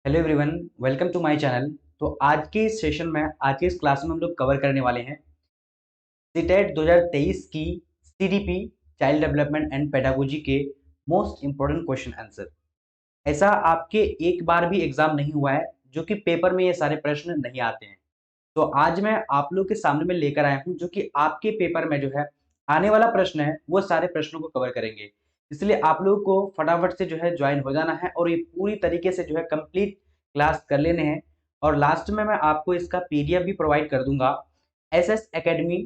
Hello everyone, welcome to my channel. तो आज के इस सेशन में, आज के इस क्लास में हम लोग कवर करने वाले हैं सीटेट 2023 की CDP child development and pedagogy के मोस्ट इंपोर्टेंट क्वेश्चन आंसर। ऐसा आपके एक बार भी एग्जाम नहीं हुआ है जो कि पेपर में ये सारे प्रश्न नहीं आते हैं। तो आज मैं आप लोग के सामने में लेकर आया हूं जो कि आपके पेपर में जो है आने वाला प्रश्न है, वो सारे प्रश्नों को कवर करेंगे। इसलिए आप लोगों को फटाफट से जो है ज्वाइन हो जाना है और ये पूरी तरीके से जो है कंप्लीट क्लास कर लेने हैं। और लास्ट में मैं आपको इसका पीडीएफ भी प्रोवाइड कर दूंगा। एसएस एकेडमी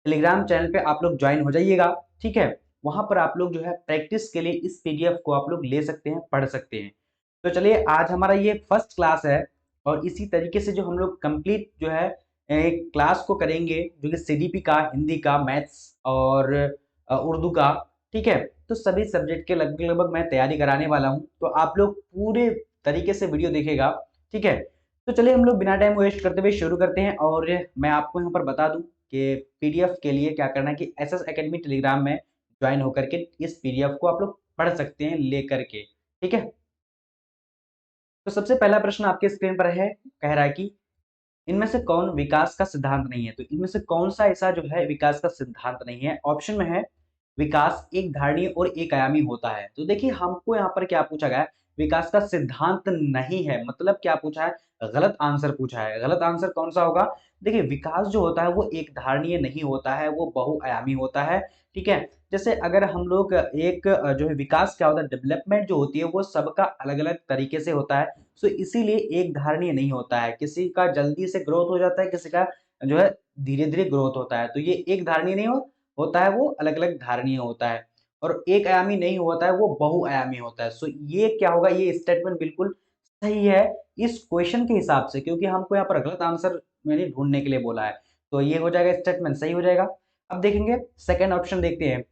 टेलीग्राम चैनल पे आप लोग ज्वाइन हो जाइएगा, ठीक है। वहां पर आप लोग जो है प्रैक्टिस के लिए इस पीडीएफ को आप लोग ले सकते हैं, पढ़ सकते हैं। तो चलिए, आज हमारा ये फर्स्ट क्लास है और इसी तरीके से जो हम लोग कंप्लीट जो है एक क्लास को करेंगे, जो कि सीडीपी का, हिंदी का, मैथ्स और उर्दू का, ठीक है। तो सभी सब्जेक्ट के लगभग लगभग मैं तैयारी कराने वाला हूं, तो आप लोग पूरे तरीके से वीडियो देखेगा, ठीक है। तो चलिए, हम लोग बिना टाइम वेस्ट करते हुए शुरू करते हैं। और मैं आपको यहाँ पर बता दूं कि पीडीएफ के लिए क्या करना है कि एसएस एकेडमी टेलीग्राम में ज्वाइन होकर के इस पीडीएफ को आप लोग पढ़ सकते हैं ले करके, ठीक है। तो सबसे पहला प्रश्न आपके स्क्रीन पर है, कह रहा है कि इनमें से कौन विकास का सिद्धांत नहीं है। तो इनमें से कौन सा ऐसा जो है विकास का सिद्धांत नहीं है। ऑप्शन में है विकास एक धारणीय और एक आयामी होता है। तो देखिए, हमको यहाँ पर क्या पूछा गया है, विकास का सिद्धांत नहीं है, मतलब क्या पूछा है, गलत आंसर पूछा है। गलत आंसर कौन सा होगा। देखिए, विकास जो होता है वो एक धारणीय नहीं होता है, वो बहुआयामी होता है, ठीक है। जैसे अगर हम लोग एक जो है विकास क्या होता है, डेवलपमेंट जो होती है वो सबका अलग अलग तरीके से होता है। सो इसीलिए एक धारणीय नहीं होता है, किसी का जल्दी से ग्रोथ हो जाता है, किसी का जो है धीरे धीरे ग्रोथ होता है। तो ये एक धारणीय नहीं होता है, वो अलग अलग धारणीय होता है। और एक आयामी नहीं होता है, वो बहुआयामी होता है। सो ये क्या होगा, ये स्टेटमेंट बिल्कुल सही है इस क्वेश्चन के हिसाब से, क्योंकि हमको यहाँ पर गलत आंसर मैंने ढूंढने के लिए बोला है। तो ये हो जाएगा, स्टेटमेंट सही हो जाएगा। अब देखेंगे सेकेंड ऑप्शन, देखते हैं।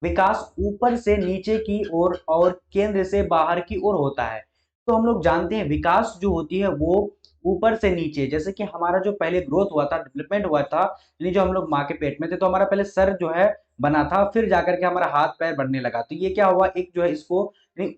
विकास ऊपर से नीचे की ओर और केंद्र से बाहर की ओर होता है। तो हम लोग जानते हैं विकास जो होती है वो ऊपर से नीचे, जैसे कि हमारा जो पहले ग्रोथ हुआ था, डेवलपमेंट हुआ था, यानी जो हम लोग माँ के पेट में थे, तो हमारा पहले सर जो है बना था, फिर जाकर के हमारा हाथ पैर बढ़ने लगा। तो ये क्या हुआ, एक जो है इसको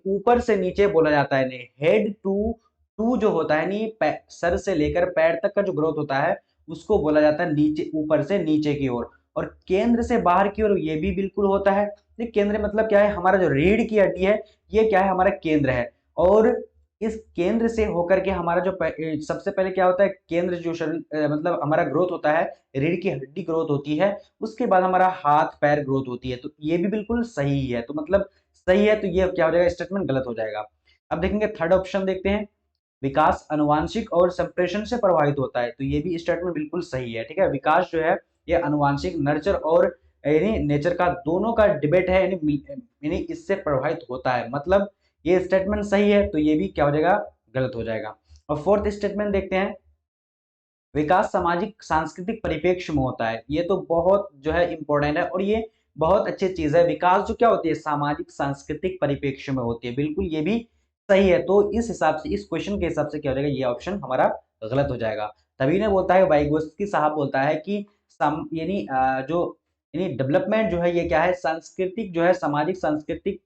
ऊपर से नीचे बोला जाता है। हेड टू टू जो होता है, नहीं सर से लेकर पैर तक का जो ग्रोथ होता है उसको बोला जाता है नीचे, ऊपर से नीचे की ओर। और केंद्र से बाहर की ओर ये भी बिल्कुल होता है। ये केंद्र मतलब क्या है, हमारा जो रीढ़ की हड्डी है ये क्या है, हमारा केंद्र है। और इस केंद्र से होकर के हमारा जो सबसे पहले क्या होता है, केंद्र जो शरीर मतलब हमारा ग्रोथ होता है, रीढ़ की हड्डी ग्रोथ होती है, उसके बाद हमारा हाथ पैर ग्रोथ होती है। तो ये भी बिल्कुल सही है, तो मतलब सही है, तो ये क्या हो जाएगा, स्टेटमेंट गलत हो जाएगा। अब देखेंगे थर्ड ऑप्शन, देखते हैं। विकास अनुवांशिक और संप्रेषण से प्रभावित होता है। तो ये भी स्टेटमेंट बिल्कुल सही है, ठीक है। विकास जो है ये अनुवांशिक, नर्चर और यानी नेचर का, दोनों का डिबेट है, यानी इससे प्रभावित होता है, मतलब ये स्टेटमेंट सही है। तो ये भी क्या हो जाएगा, गलत हो जाएगा। और फोर्थ स्टेटमेंट देखते हैं। विकास सामाजिक सांस्कृतिक परिप्रेक्ष्य में होता है। ये तो बहुत जो है इंपॉर्टेंट है और ये बहुत अच्छी चीज है। विकास जो क्या होती है, सामाजिक सांस्कृतिक परिप्रेक्ष्य में होती है, बिल्कुल ये भी सही है। तो इस हिसाब से, इस क्वेश्चन के हिसाब से क्या हो जाएगा, ये ऑप्शन हमारा गलत हो जाएगा। तभी ने बोलता है, वाइगोत्स्की साहब बोलता है कि यानी जो यानी डेवलपमेंट जो है ये क्या है, सांस्कृतिक जो है, सामाजिक सांस्कृतिक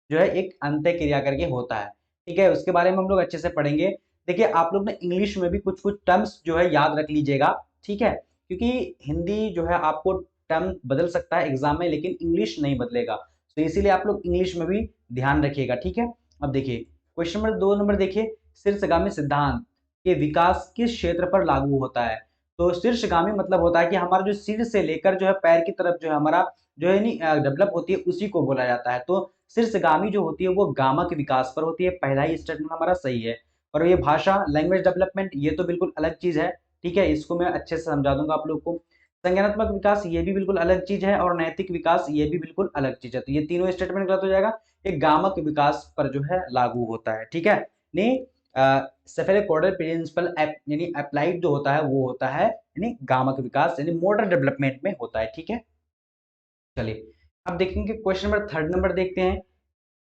जो है एक अंत्य क्रिया करके होता है, ठीक है। उसके बारे में हम लोग अच्छे से पढ़ेंगे। देखिए, आप लोग ने इंग्लिश में भी कुछ कुछ टर्म्स जो है याद रख लीजिएगा, ठीक है। क्योंकि हिंदी जो है आपको टर्म बदल सकता है एग्जाम में, लेकिन इंग्लिश नहीं बदलेगा। तो इसीलिए आप लोग इंग्लिश में भी ध्यान रखिएगा, ठीक है। अब देखिए क्वेश्चन नंबर 2 देखिए, शीर्षगामी सिद्धांत के विकास किस क्षेत्र पर लागू होता है। तो शीर्षगामी मतलब होता है कि हमारा जो सिर से लेकर जो है पैर की तरफ जो है हमारा जो है नहीं डेवलप होती है, उसी को बोला जाता है। तो शीर्षगामी जो होती है वो गामक विकास पर होती है। पहला ही स्टेटमेंट हमारा सही है। और ये भाषा, लैंग्वेज डेवलपमेंट, ये तो बिल्कुल अलग चीज है, ठीक है। इसको मैं अच्छे से समझा दूंगा आप लोग को। संज्ञानात्मक विकास ये भी बिल्कुल अलग चीज है, और नैतिक विकास ये भी बिल्कुल अलग चीज है। तो ये तीनों स्टेटमेंट गलत हो जाएगा। ये गामक विकास पर जो है लागू होता है, ठीक है। नहीं, सेफेलोपोडल प्रिंसिपल यानी अप्लाइड जो होता है वो होता है यानी गामक विकास, यानी मोटर डेवलपमेंट में होता है, ठीक है। चलिए, अब देखेंगे क्वेश्चन नंबर थर्ड देखते हैं।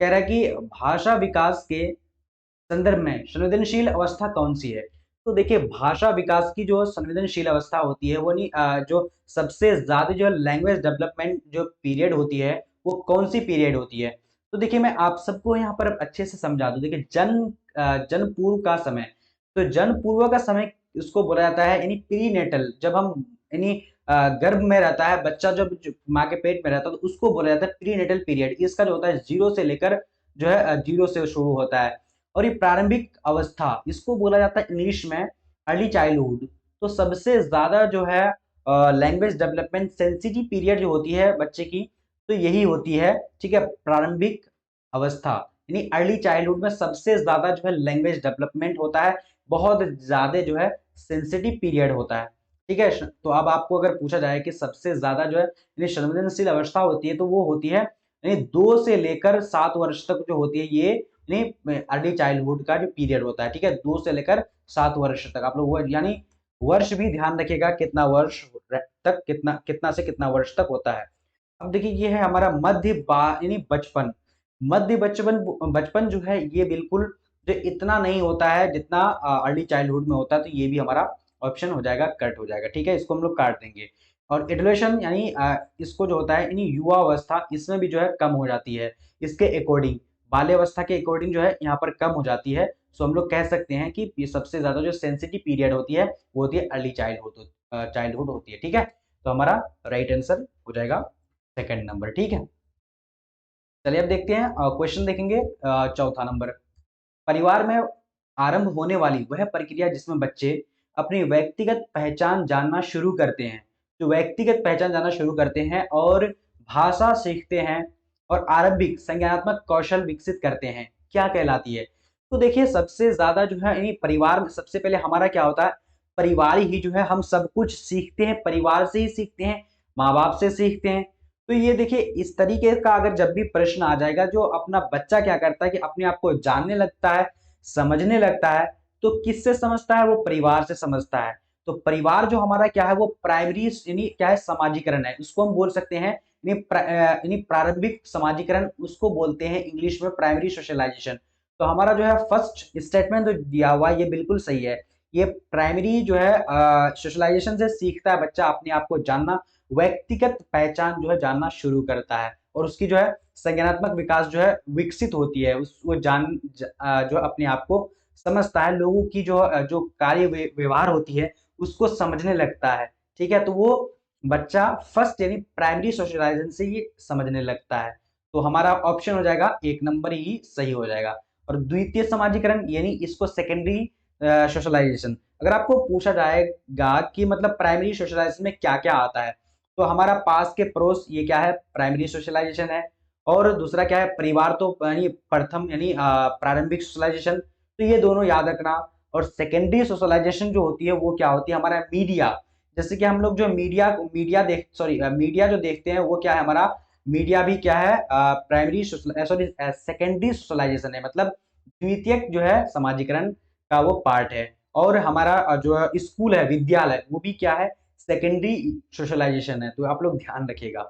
कह रहा है कि भाषा विकास के संदर्भ में संवेदनशील अवस्था कौन सी है। तो देखिए, भाषा विकास की जो संवेदनशील अवस्था होती है वो नहीं जो सबसे ज्यादा जो लैंग्वेज डेवलपमेंट जो पीरियड होती है वो कौन सी पीरियड होती है। तो देखिए, मैं आप सबको यहाँ पर अच्छे से समझा दूं। देखिए, जन पूर्व का समय, तो जन्म पूर्व का समय इसको बोला जाता है यानी प्रीनेटल, जब हम यानी गर्भ में रहता है बच्चा, जब माँ के पेट में रहता है तो उसको बोला जाता है प्रीनेटल पीरियड। इसका जो होता है 0 से लेकर जो है 0 से शुरू होता है। और ये प्रारंभिक अवस्था इसको बोला जाता है इंग्लिश में अर्ली चाइल्डहुड। तो सबसे ज्यादा जो है लैंग्वेज डेवलपमेंट सेंसिटिव पीरियड जो होती है बच्चे की, तो यही होती है, ठीक है, प्रारंभिक अवस्था। यानी अर्ली चाइल्डहुड में सबसे ज्यादा जो है लैंग्वेज डेवलपमेंट होता है, बहुत ज्यादा जो है सेंसिटिव पीरियड होता है, ठीक है। तो अब आपको अगर पूछा जाए कि सबसे ज्यादा जो है यानी संवेदनशील अवस्था होती है, तो वो होती है यानी 2 से लेकर 7 वर्ष तक जो होती है, ये यानी अर्ली चाइल्डहुड का जो पीरियड होता है, ठीक है, 2 से लेकर 7 वर्ष तक। आप लोग यानी वर्ष भी ध्यान रखिएगा, कितना वर्ष तक, कितना कितना से कितना वर्ष तक होता है। अब देखिए ये है हमारा यानी बचपन। मध्य बचपन, बचपन जो है ये बिल्कुल जो इतना नहीं होता है जितना अर्ली चाइल्डहुड में होता है, तो ये भी हमारा ऑप्शन हो जाएगा, कट हो जाएगा, ठीक है, इसको हम लोग काट देंगे। और एडोलेशन यानी इसको जो होता है यानी युवा अवस्था, इसमें भी जो है कम हो जाती है इसके अकॉर्डिंग, बाल्यावस्था के अकॉर्डिंग जो है यहाँ पर कम हो जाती है। सो हम लोग कह सकते हैं कि ये सबसे ज्यादा जो सेंसिटिव पीरियड होती है वो होती है अर्ली चाइल्डहुड होती है, ठीक है। तो हमारा राइट आंसर हो जाएगा सेकंड नंबर, ठीक है। चलिए अब देखते हैं क्वेश्चन देखेंगे चौथा नंबर। परिवार में आरंभ होने वाली वह प्रक्रिया जिसमें बच्चे अपनी व्यक्तिगत पहचान जानना शुरू करते हैं, जो व्यक्तिगत पहचान जानना शुरू करते हैं और भाषा सीखते हैं और आरंभिक संज्ञानात्मक कौशल विकसित करते हैं, क्या कहलाती है? तो देखिए सबसे ज्यादा जो है यानी परिवार में सबसे पहले हमारा क्या होता है, परिवार ही जो है हम सब कुछ सीखते हैं, परिवार से ही सीखते हैं, माँ बाप से सीखते हैं। तो ये देखिए इस तरीके का अगर जब भी प्रश्न आ जाएगा, जो अपना बच्चा क्या करता है कि अपने आप को जानने लगता है, समझने लगता है, तो किससे समझता है? वो परिवार से समझता है। तो परिवार जो हमारा क्या है, वो प्राइमरी यानी क्या है, समाजीकरण है, उसको हम बोल सकते हैं यानी प्रारंभिक समाजीकरण, उसको बोलते हैं इंग्लिश में प्राइमरी सोशलाइजेशन। तो हमारा जो है फर्स्ट स्टेटमेंट जो दिया हुआ है ये बिल्कुल सही है। ये प्राइमरी जो है सोशलाइजेशन से सीखता है बच्चा अपने आप को जानना, व्यक्तिगत पहचान जो है जानना शुरू करता है, और उसकी जो है संज्ञानात्मक विकास जो है विकसित होती है, उस वो जो अपने आप को समझता है, लोगों की जो कार्य व्यवहार होती है उसको समझने लगता है, ठीक है। तो वो बच्चा फर्स्ट यानी प्राइमरी सोशलाइजेशन से ये समझने लगता है। तो हमारा ऑप्शन हो जाएगा एक नंबर ही सही हो जाएगा। और द्वितीय समाजीकरण यानी इसको सेकेंडरी सोशलाइजेशन। अगर आपको पूछा जाएगा कि मतलब प्राइमरी सोशलाइजेशन में क्या क्या आता है, तो हमारा पास के पड़ोस, ये क्या है, प्राइमरी सोशलाइजेशन है। और दूसरा क्या है, परिवार, तो यानी प्रथम यानी प्रारंभिक सोशलाइजेशन, तो ये दोनों याद रखना। और सेकेंडरी सोशलाइजेशन जो होती है वो क्या होती है, हमारा मीडिया। जैसे कि हम लोग जो मीडिया जो देखते हैं वो क्या है, हमारा मीडिया भी क्या है, प्राइमरी सॉरी सेकेंडरी सोशलाइजेशन है, मतलब द्वितीयक जो है समाजीकरण का वो पार्ट है। और हमारा जो स्कूल है, विद्यालय, वो भी क्या है, सेकेंडरी सोशलाइजेशन है। तो आप लोग ध्यान रखिएगा।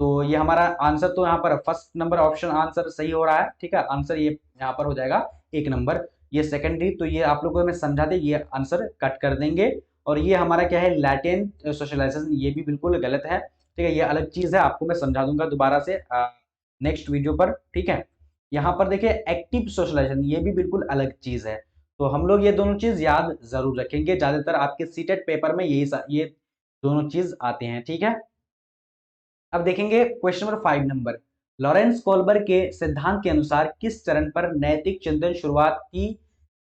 तो ये हमारा आंसर, तो यहाँ पर फर्स्ट नंबर ऑप्शन आंसर सही हो रहा है, ठीक है, आंसर ये यहाँ पर हो जाएगा एक नंबर। ये सेकेंडरी, तो ये आप लोगों को मैं समझा दे, ये आंसर कट कर देंगे। और ये हमारा क्या है, लैटेंट सोशलाइजेशन, ये भी बिल्कुल गलत है, ठीक है, ये अलग चीज है, आपको मैं समझा दूंगा दोबारा से नेक्स्ट वीडियो पर, ठीक है। यहाँ पर देखिए एक्टिव सोशलाइजेशन, ये भी बिल्कुल अलग चीज है। तो हम लोग ये दोनों चीज याद जरूर रखेंगे, ज्यादातर आपके सीटेट पेपर में ये दोनों चीज आते हैं, ठीक है। अब देखेंगे क्वेश्चन नंबर 5 नंबर। लॉरेंस कोल्बर के सिद्धांत के अनुसार किस चरण पर नैतिक चिंतन शुरुआत की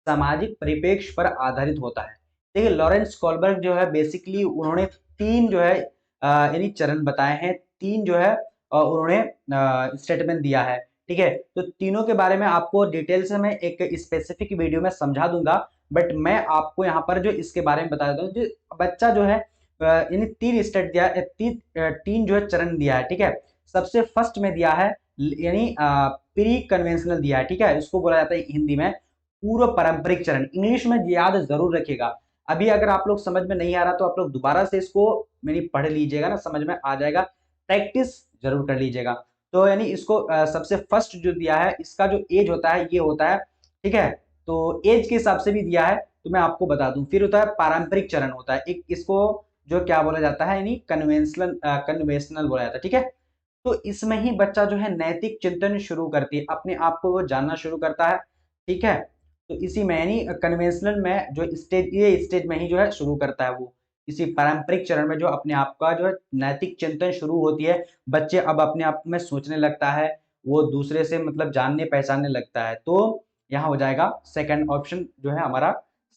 सामाजिक परिप्रेक्ष्य पर आधारित होता है? देखिए लॉरेंस कोल्बर जो है बेसिकली उन्होंने 3 जो है यानी चरण बताए हैं, 3 जो है उन्होंने स्टेटमेंट दिया है, ठीक है। तो तीनों के बारे में आपको डिटेल से मैं एक स्पेसिफिक वीडियो में समझा दूंगा, बट मैं आपको यहाँ पर जो इसके बारे में बता देता हूँ, जो बच्चा जो है यानी 3 स्टेट दिया, 3 जो है चरण दिया है, ठीक है। सबसे फर्स्ट में दिया है यानी प्री कन्वेंशनल दिया है, ठीक है, इसको बोला जाता है हिंदी में पूर्व पारंपरिक चरण, इंग्लिश में याद जरूर रखिएगा। अभी अगर आप लोग समझ में नहीं आ रहा तो आप लोग दोबारा से इसको यानी पढ़ लीजिएगा ना, समझ में आ जाएगा, प्रैक्टिस जरूर कर लीजिएगा। तो यानी इसको सबसे फर्स्ट जो दिया है, इसका जो एज होता है ये होता है, ठीक है। तो एज के हिसाब से भी दिया है, तो मैं आपको बता दूं। फिर होता है पारंपरिक चरण होता है एक, इसको जो क्या बोला जाता है यानी कन्वेंशनल बोला जाता है, ठीक है। तो इसमें ही बच्चा जो है नैतिक चिंतन शुरू करती है, अपने आप को वो जानना शुरू करता है, ठीक है। तो इसी में यानी कन्वेंशनल में जो स्टेज, ये स्टेज में ही जो है शुरू करता है वो, इसी पारंपरिक चरण में जो अपने आप का जो है नैतिक चिंतन शुरू होती है, बच्चे अब अपने आप में सोचने लगता है, वो दूसरे से मतलब जानने पहचानने लगता है। तो यहाँ हो जाएगा सेकंड ऑप्शन जो है हमारा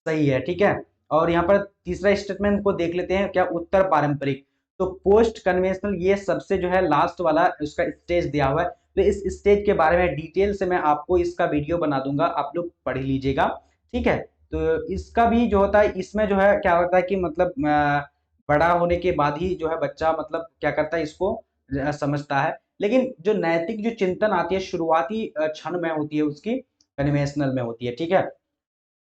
सही है, ठीक है। और यहाँ पर तीसरा स्टेटमेंट को देख लेते हैं, क्या उत्तर पारंपरिक। तो पोस्ट कन्वेंशनल ये सबसे जो है लास्ट वाला उसका स्टेज दिया हुआ है, तो इस स्टेज के बारे में डिटेल से मैं आपको इसका वीडियो बना दूंगा, आप लोग पढ़ लीजिएगा, ठीक है। तो इसका भी जो होता है, इसमें जो है क्या होता है कि मतलब बड़ा होने के बाद ही जो है बच्चा मतलब क्या करता है, इसको समझता है। लेकिन जो नैतिक जो चिंतन आती है शुरुआती क्षण में होती है, उसकी कन्वेंशनल में होती है, ठीक है।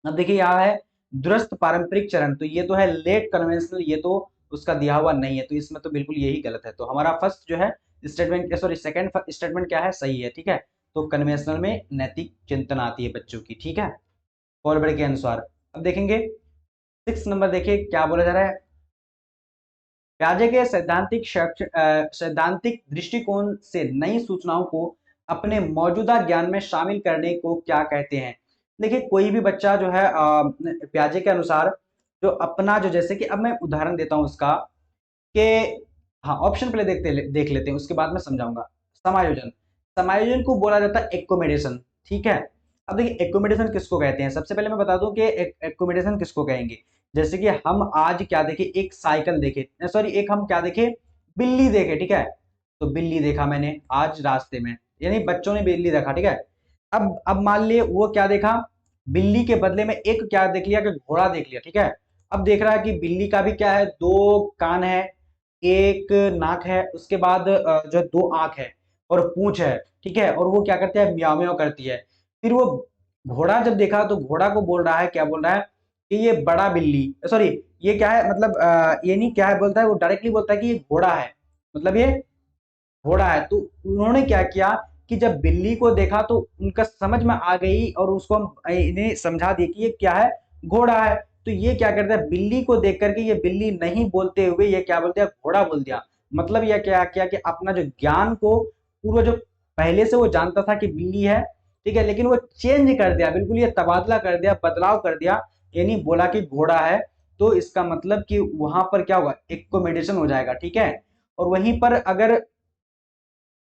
अब देखिए यहाँ है दुरस्त पारंपरिक चरण, तो ये तो है लेट कन्वेंशनल, ये तो उसका दिया हुआ नहीं है, तो इसमें तो बिल्कुल यही गलत है। तो हमारा फर्स्ट जो है स्टेटमेंट, सॉरी सेकंड स्टेटमेंट क्या है, सही है, ठीक है। तो कन्वेंशनल में नैतिक चिंतन आती है बच्चों की, ठीक है, फॉरवर्ड के अनुसार। अब देखेंगे 6 नंबर, देखिए क्या बोला जा रहा है। प्याजे के सैद्धांतिक दृष्टिकोण से नई सूचनाओं को अपने मौजूदा ज्ञान में शामिल करने को क्या कहते हैं। देखिए कोई भी बच्चा जो है प्याजे के अनुसार जो अपना जो, जैसे कि अब मैं उदाहरण देता हूं उसका, कि हाँ ऑप्शन पहले देख लेते हैं, उसके बाद मैं समझाऊंगा। समायोजन, समायोजन को बोला जाता है एकोमोडेशन, ठीक है। अब देखिए एकोमोडेशन किसको कहते हैं, सबसे पहले मैं बता दूं कि एकोमोडेशन किसको कहेंगे। जैसे कि हम आज क्या देखे, एक साइकिल देखे, सॉरी एक हम क्या देखे, बिल्ली देखे, ठीक है। तो बिल्ली देखा मैंने आज रास्ते में, यानी बच्चों ने बिल्ली देखा, ठीक है। अब मान लिए वो क्या देखा, बिल्ली के बदले में एक क्या देख लिया कि घोड़ा देख लिया, ठीक है। अब देख रहा है कि बिल्ली का भी क्या है, दो कान है, एक नाक है, उसके बाद जो दो आंख है और पूंछ है, ठीक है। और वो क्या करती है, म्याऊ म्याऊ करती है। फिर वो घोड़ा जब देखा तो घोड़ा को बोल रहा है, क्या बोल रहा है कि ये बड़ा बिल्ली, सॉरी ये क्या है, मतलब ये नहीं क्या है बोलता है, वो डायरेक्टली बोलता है कि ये घोड़ा है, मतलब ये घोड़ा है। तो उन्होंने क्या किया कि जब बिल्ली को देखा तो उनका समझ में आ गई और उसको हम इन्हें समझा दिए कि ये क्या है, घोड़ा है। तो ये क्या करता है, बिल्ली को देख करके ये बिल्ली नहीं बोलते हुए ये क्या बोल दिया, घोड़ा बोल दिया। मतलब यह क्या किया कि अपना जो ज्ञान को पूर्व जो पहले से वो जानता था कि बिल्ली है, ठीक है, लेकिन वो चेंज कर दिया, बिल्कुल ये तबादला कर दिया, बदलाव कर दिया, यानी बोला कि घोड़ा है। तो इसका मतलब कि वहां पर क्या होगा, एक्कोमोडेशन हो जाएगा, ठीक है। और वहीं पर अगर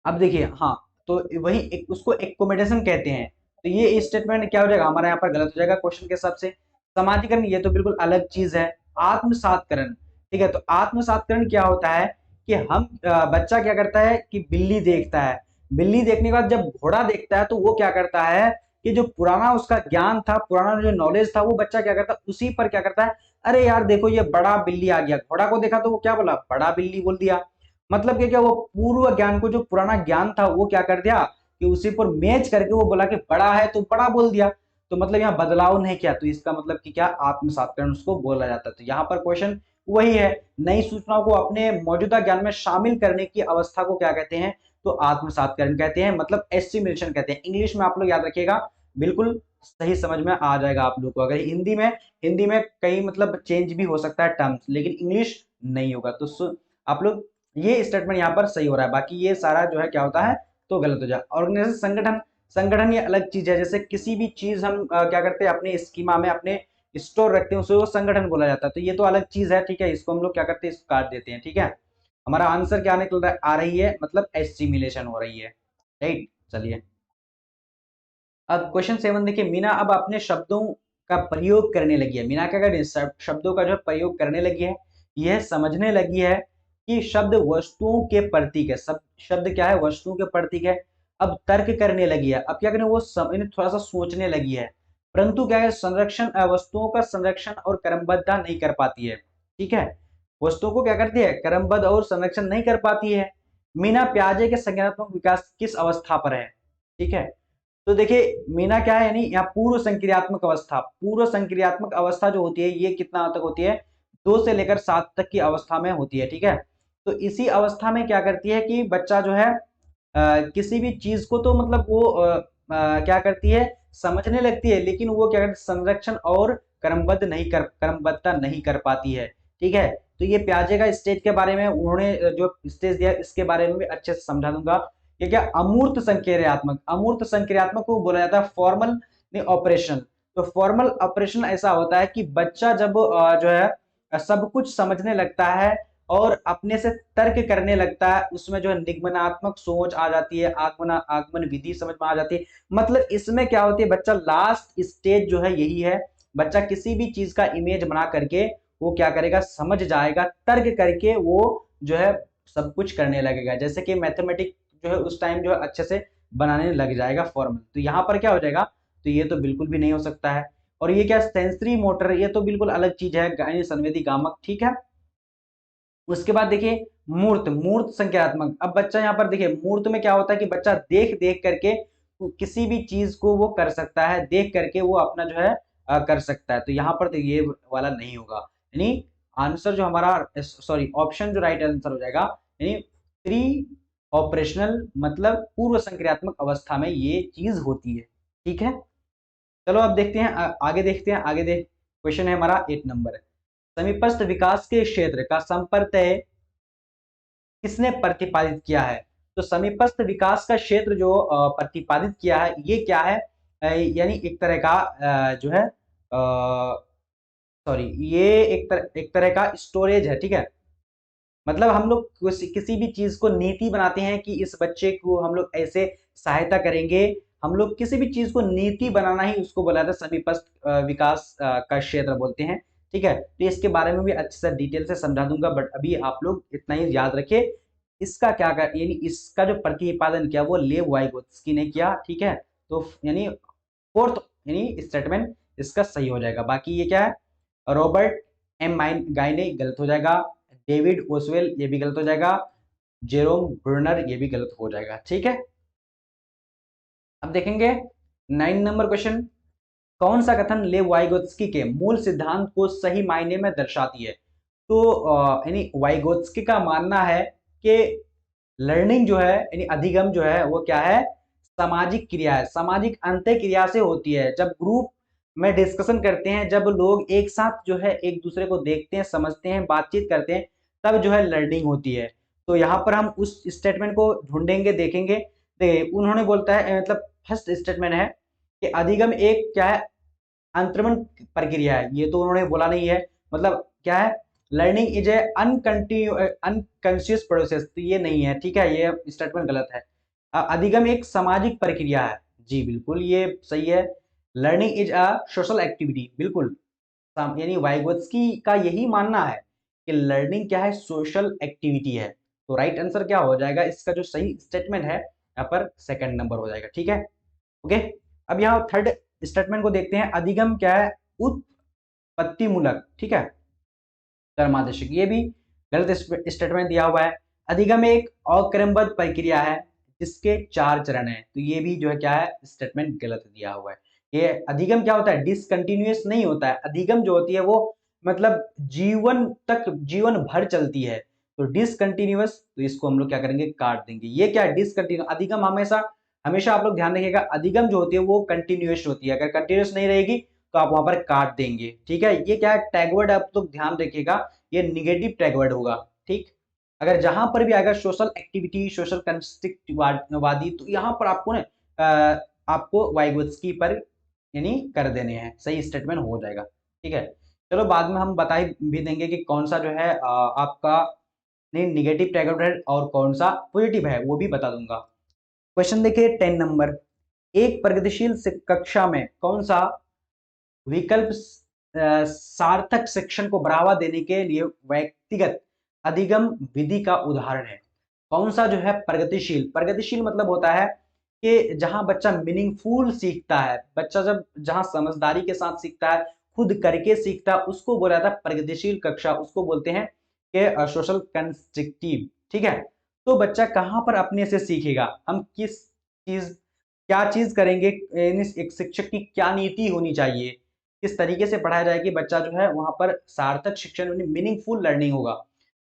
अब देखिए हाँ, तो वही उसको एक्कोमोडेशन कहते हैं। तो ये स्टेटमेंट क्या हो जाएगा हमारा यहाँ पर गलत हो जाएगा क्वेश्चन के हिसाब से। समाजीकरण ये तो बिल्कुल अलग चीज है। आत्मसातकरण, ठीक है। तो आत्मसातकरण क्या होता है कि हम बच्चा क्या करता है कि बिल्ली देखता है, बिल्ली देखने के बाद जब घोड़ा देखता है तो वो क्या करता है कि जो पुराना उसका ज्ञान था, पुराना जो नॉलेज था, वो बच्चा क्या करता है उसी पर क्या करता है, अरे यार देखो ये बड़ा बिल्ली आ गया, घोड़ा को देखा तो वो क्या बोला, बड़ा बिल्ली बोल दिया। मतलब कि क्या वो पूर्व ज्ञान को, जो पुराना ज्ञान था वो क्या कर दिया कि उसी पर मैच करके वो बोला कि बड़ा है तो बड़ा बोल दिया। तो मतलब यहाँ बदलाव नहीं किया, तो इसका मतलब कि क्या, आत्मसातकरण उसको बोला जाता है। तो यहाँ पर क्वेश्चन वही है, नई सूचनाओं को अपने मौजूदा ज्ञान में शामिल करने की अवस्था को क्या कहते हैं, तो आत्मसातकरण कहते हैं, मतलब एस्टिमेशन कहते हैं। इंग्लिश में आप लोग याद रखिएगा, बिल्कुल सही समझ में आ जाएगा आप लोग को। अगर हिंदी में कई मतलब चेंज भी हो सकता है टर्म्स, लेकिन इंग्लिश नहीं होगा। तो आप लोग ये स्टेटमेंट यहाँ पर सही हो रहा है, बाकी ये सारा जो है क्या होता है तो गलत हो जाए। ऑर्गेनाइजेशन, संगठन, संगठन ये अलग चीज है। जैसे किसी भी चीज हम क्या करते हैं अपने स्कीमा में, अपने स्टोर रखते हैं, उसे वो संगठन बोला जाता है। तो ये तो अलग चीज है, ठीक है, इसको हम लोग क्या करते हैं, इसको काट देते हैं, ठीक है। हमारा आंसर क्या निकल रहा है, आ रही है मतलब एस्टिमुलेशन हो रही है, राइट। चलिए अब क्वेश्चन 7 देखिए, मीना अब अपने शब्दों का प्रयोग करने लगी है। मीना क्या कर रही है, शब्दों का जो प्रयोग करने लगी है, यह समझने लगी है कि शब्द वस्तुओं के प्रतीक है। सब शब्द क्या है, वस्तुओं के प्रतीक है। अब तर्क करने लगी है, अब क्या करें, वो थोड़ा सा सोचने लगी है, परंतु क्या है, संरक्षण वस्तुओं का संरक्षण और क्रमबद्ध नहीं कर पाती है, ठीक है। वस्तुओं को क्या करती है, क्रमबद्ध और संरक्षण नहीं कर पाती है। मीना प्याजे के संज्ञानात्मक विकास किस अवस्था पर है, ठीक है। तो देखिए मीना क्या है, यानी यहाँ पूर्व संक्रियात्मक अवस्था, पूर्व संक्रियात्मक अवस्था जो होती है ये कितना तक होती है, 2 से लेकर 7 तक की अवस्था में होती है, ठीक है। तो इसी अवस्था में क्या करती है कि बच्चा जो है किसी भी चीज को तो मतलब वो क्या करती है, समझने लगती है, लेकिन वो क्या करती है, संरक्षण और क्रमबद्धता नहीं कर पाती है, ठीक है। तो ये प्याजे का स्टेज के बारे में उन्होंने जो स्टेज दिया, इसके बारे में भी अच्छे से समझा दूंगा। ये क्या, अमूर्त संक्रियात्मक, अमूर्त संक्रियात्मक को बोला जाता है फॉर्मल ऑपरेशन। तो फॉर्मल ऑपरेशन ऐसा होता है कि बच्चा जब जो है सब कुछ समझने लगता है और अपने से तर्क करने लगता है, उसमें जो है निगमनात्मक सोच आ जाती है, आगमन विधि समझ में आ जाती है। मतलब इसमें क्या होती है, बच्चा लास्ट स्टेज जो है यही है, बच्चा किसी भी चीज का इमेज बना करके वो क्या करेगा, समझ जाएगा, तर्क करके वो जो है सब कुछ करने लगेगा। जैसे कि मैथमेटिक्स जो है उस टाइम जो है अच्छे से बनाने लग जाएगा फॉर्मल। तो यहाँ पर क्या हो जाएगा, तो ये तो बिल्कुल भी नहीं हो सकता है। और ये क्या, सेंसरी मोटर, ये तो बिल्कुल अलग चीज है, संवेदी गामक, ठीक है। उसके बाद देखिए मूर्त, मूर्त संख्यात्मक। अब बच्चा यहाँ पर देखिए मूर्त में क्या होता है कि बच्चा देख देख करके किसी भी चीज को वो कर सकता है, देख करके वो अपना जो है कर सकता है। तो यहाँ पर तो ये वाला नहीं होगा, यानी आंसर जो हमारा, सॉरी ऑप्शन जो राइट आंसर हो जाएगा, यानी प्री ऑपरेशनल मतलब पूर्व संक्रियात्मक अवस्था में ये चीज होती है, ठीक है। चलो अब देखते हैं आगे, देखते हैं आगे। देख क्वेश्चन है हमारा 8 नंबर। समीपस्थ विकास के क्षेत्र का संपर्तय किसने प्रतिपादित किया है? तो समीपस्थ विकास का क्षेत्र जो प्रतिपादित किया है ये क्या है, यानी एक तरह का जो है सॉरी, ये एक तरह का स्टोरेज है, ठीक है। मतलब हम लोग किसी भी चीज को नीति बनाते हैं कि इस बच्चे को हम लोग ऐसे सहायता करेंगे, हम लोग किसी भी चीज को नीति बनाना ही उसको बोला था समीपस्थ विकास का क्षेत्र बोलते हैं, ठीक है। तो इसके बारे में भी अच्छे से डिटेल से समझा दूंगा, बट अभी आप लोग इतना ही याद रखिए, इसका क्या कर, यानी इसका जो प्रतिपादन किया वो लेव वाइगोत्स्की ने किया, ठीक है। तो यानी फोर्थ यानी स्टेटमेंट इसका सही हो जाएगा। बाकी ये क्या है, रॉबर्ट एम माइन गाइने गलत हो जाएगा, डेविड ओसवेल ये भी गलत हो जाएगा, जेरोम ब्रूनर ये भी गलत हो जाएगा, ठीक है। अब देखेंगे 9 नंबर क्वेश्चन। कौन सा कथन लेव वाइगोत्स्की के मूल सिद्धांत को सही मायने में दर्शाती है? तो यानी वाइगोत्स्की का मानना है कि लर्निंग जो है यानी अधिगम जो है वो क्या है, सामाजिक क्रिया है, सामाजिक अंतः क्रिया से होती है। जब ग्रुप में डिस्कशन करते हैं, जब लोग एक साथ जो है एक दूसरे को देखते हैं, समझते हैं, बातचीत करते हैं, तब जो है लर्निंग होती है। तो यहाँ पर हम उस स्टेटमेंट को ढूंढेंगे, देखेंगे। उन्होंने बोलता है, मतलब फर्स्ट स्टेटमेंट है कि अधिगम एक क्या है, अंतर्मन प्रक्रिया है। ये तो उन्होंने बोला नहीं है, मतलब क्या है, learning is a unconscious process, तो ये नहीं है, ठीक है, ये स्टेटमेंट गलत है। अधिगम एक सामाजिक प्रक्रिया है, जी बिल्कुल ये सही है। Learning is a social activity, बिल्कुल, यानी वाइगोत्स्की का यही मानना है कि लर्निंग क्या है, सोशल एक्टिविटी है। तो राइट आंसर क्या हो जाएगा, इसका जो सही स्टेटमेंट है यहाँ पर सेकंड नंबर हो जाएगा, ठीक है। ओके, अब यहाँ थर्ड स्टेटमेंट को देखते हैं। अधिगम क्या है, उत्पत्ति मूलक, ठीक है, कर्मादेशिक, ये भी गलत स्टेटमेंट दिया हुआ है। अधिगम एक अक्रमबद्ध प्रक्रिया है जिसके 4 चरण है, तो ये भी जो है क्या है, स्टेटमेंट गलत दिया हुआ है। ये अधिगम क्या होता है, डिसकंटिन्यूअस नहीं होता है। अधिगम जो होती है वो मतलब जीवन तक, जीवन भर चलती है। तो डिसकंटिन्यूअस, तो इसको हम लोग क्या करेंगे, काट देंगे। ये क्या है, डिसकंटिन्यूअस। अधिगम हमेशा हमेशा आप लोग ध्यान रखिएगा, अधिगम जो होती है वो कंटिन्यूअस होती है, अगर कंटिन्यूअस नहीं रहेगी तो आप वहां पर काट देंगे, ठीक है। ये क्या है, टैगवर्ड आप लोग ध्यान रखिएगा, ये निगेटिव टैगवर्ड होगा, ठीक। अगर जहां पर भी आएगा सोशल एक्टिविटी, सोशल कंस्ट्रक्टिववादी, तो यहां पर आपको ना आपको वाइगोत्स्की पर यानी कर देने हैं, सही स्टेटमेंट हो जाएगा, ठीक है। चलो बाद में हम बता भी देंगे कि कौन सा जो है आपका नहीं निगेटिव टैगवर्ड है और कौन सा पॉजिटिव है, वो भी बता दूंगा। क्वेश्चन देखिए 10 नंबर। एक प्रगतिशील कक्षा में कौन सा विकल्प सार्थक शिक्षण को बढ़ावा देने के लिए व्यक्तिगत अधिगम विधि का उदाहरण है? कौन सा जो है प्रगतिशील, प्रगतिशील मतलब होता है कि जहां बच्चा मीनिंगफुल सीखता है, बच्चा जब जहां समझदारी के साथ सीखता है, खुद करके सीखता है, उसको बोला जाता है प्रगतिशील कक्षा, उसको बोलते हैं कि सोशल कंस्ट्रक्टिव, ठीक है। तो बच्चा कहां पर अपने से सीखेगा, हम किस चीज, क्या चीज करेंगे, एक शिक्षक की क्या नीति होनी चाहिए, किस तरीके से पढ़ाया जाए कि बच्चा जो है वहां पर सार्थक शिक्षण, मीनिंगफुल लर्निंग होगा।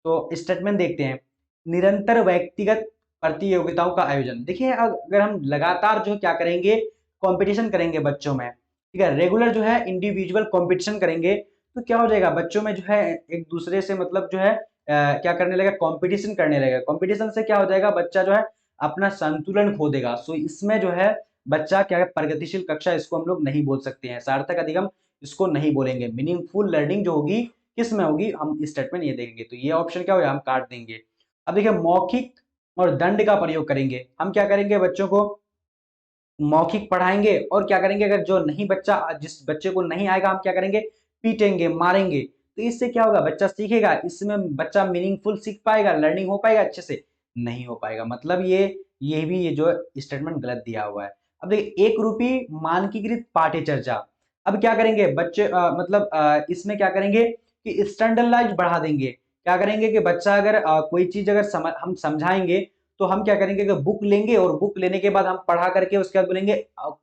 तो स्टेटमेंट देखते हैं। निरंतर व्यक्तिगत प्रतियोगिताओं का आयोजन, देखिए अगर हम लगातार जो क्या करेंगे, कंपटीशन करेंगे बच्चों में, ठीक है, रेगुलर जो है इंडिविजुअल कंपटीशन करेंगे, तो क्या हो जाएगा, बच्चों में जो है एक दूसरे से मतलब जो है क्या करने लगेगा, कंपटीशन करने लगेगा। कंपटीशन से क्या हो जाएगा, बच्चा जो है अपना संतुलन खो देगा। सो इसमें जो है बच्चा क्या है, प्रगतिशील कक्षा इसको हम लोग नहीं बोल सकते हैं, सार्थक अधिगम इसको नहीं बोलेंगे। मीनिंगफुल लर्निंग जो होगी किस में होगी, हम स्टेटमेंट ये देखेंगे। तो ये ऑप्शन क्या होगा, हम काट देंगे। अब देखिए मौखिक और दंड का प्रयोग करेंगे। हम क्या करेंगे, बच्चों को मौखिक पढ़ाएंगे और क्या करेंगे, अगर जो नहीं बच्चा जिस बच्चे को नहीं आएगा हम क्या करेंगे, पीटेंगे, मारेंगे। तो इससे क्या होगा, बच्चा सीखेगा, इसमें बच्चा मीनिंगफुल सीख पाएगा, लर्निंग हो पाएगा अच्छे से, नहीं हो पाएगा। मतलब ये भी ये जो स्टेटमेंट गलत दिया हुआ है। अब देखिए एक रूपी मानकीकृत पाठ्य चर्चा। अब क्या करेंगे बच्चे इसमें क्या करेंगे कि स्टैंडर्डाइज बढ़ा देंगे। क्या करेंगे कि बच्चा अगर कोई चीज अगर हम समझाएंगे तो हम क्या करेंगे कि बुक लेंगे और बुक लेने के बाद हम पढ़ा करके उसके बाद बोलेंगे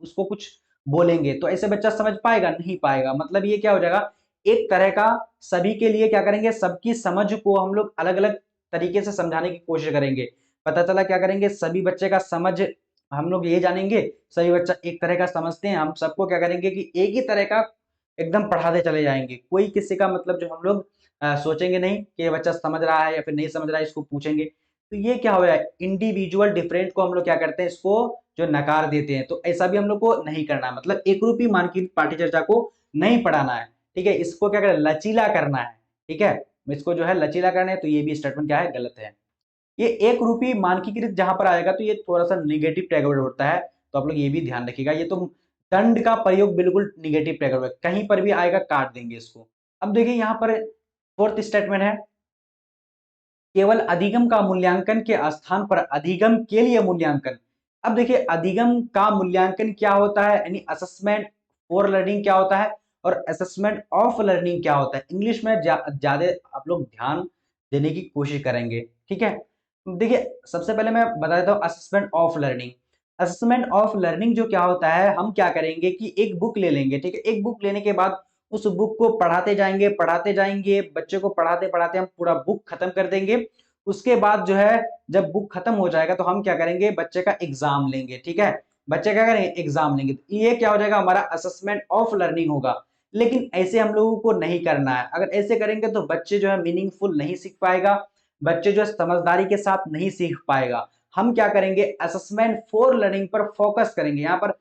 उसको कुछ बोलेंगे, तो ऐसे बच्चा समझ पाएगा, नहीं पाएगा। मतलब ये क्या हो जाएगा, एक तरह का सभी के लिए क्या करेंगे, सबकी समझ को हम लोग अलग अलग तरीके से समझाने की कोशिश करेंगे। पता चला क्या करेंगे, सभी बच्चे का समझ हम लोग ये जानेंगे, सभी बच्चा एक तरह का समझते हैं, हम सबको क्या करेंगे कि एक ही तरह का एकदम पढ़ाते चले जाएंगे। कोई किसी का मतलब जो हम लोग सोचेंगे नहीं कि ये बच्चा समझ रहा है या फिर नहीं समझ रहा है, इसको पूछेंगे। तो ये क्या हो रहा है, इंडिविजुअल डिफरेंट को हम लोग क्या करते हैं, इसको जो नकार देते हैं। तो ऐसा भी हम लोग को नहीं करना है, मतलब एक रूपी मानकीकृत पाठ्य चर्चा को नहीं पढ़ाना है। ठीक है, इसको क्या करें, लचीला करना है। ठीक है, इसको जो है लचीला करना है। तो ये भी स्टेटमेंट क्या है, गलत है। ये एक रूपी मानकीकृत जहां पर आएगा तो ये थोड़ा सा निगेटिव टैगवर्ड होता है, तो आप लोग ये भी ध्यान रखिएगा। ये तो दंड का प्रयोग बिल्कुल निगेटिव टैगवर्ड, कहीं पर भी आएगा काट देंगे इसको। अब देखिए यहाँ पर फोर्थ स्टेटमेंट है, केवल अधिगम का मूल्यांकन के स्थान पर अधिगम के लिए मूल्यांकन। अब देखिए अधिगम का मूल्यांकन क्या होता है, यानी असेसमेंट फॉर लर्निंग क्या होता है और असेसमेंट ऑफ लर्निंग क्या होता है। इंग्लिश में ज्यादा आप लोग ध्यान देने की कोशिश करेंगे। ठीक है, देखिए सबसे पहले मैं बता देता हूँ assessment of learning. Assessment of learning जो क्या होता है, हम क्या करेंगे कि एक बुक ले लेंगे। ठीक है, एक बुक लेने के बाद उस बुक को पढ़ाते जाएंगे, बच्चे को पढ़ाते पढ़ाते हम पूरा बुक खत्म कर देंगे। उसके बाद जो है जब बुक खत्म हो जाएगा तो हम क्या करेंगे, बच्चे का एग्जाम लेंगे। ठीक है, बच्चे क्या करेंगे, एग्जाम लेंगे। तो ये क्या हो जाएगा, हमारा असेसमेंट ऑफ लर्निंग होगा। लेकिन ऐसे हम लोगों को नहीं करना है। अगर ऐसे करेंगे तो बच्चे जो है मीनिंगफुल नहीं सीख पाएगा, बच्चे जो है समझदारी के साथ नहीं सीख पाएगा। हम क्या करेंगे, असेसमेंट फॉर लर्निंग पर फोकस करेंगे। यहाँ पर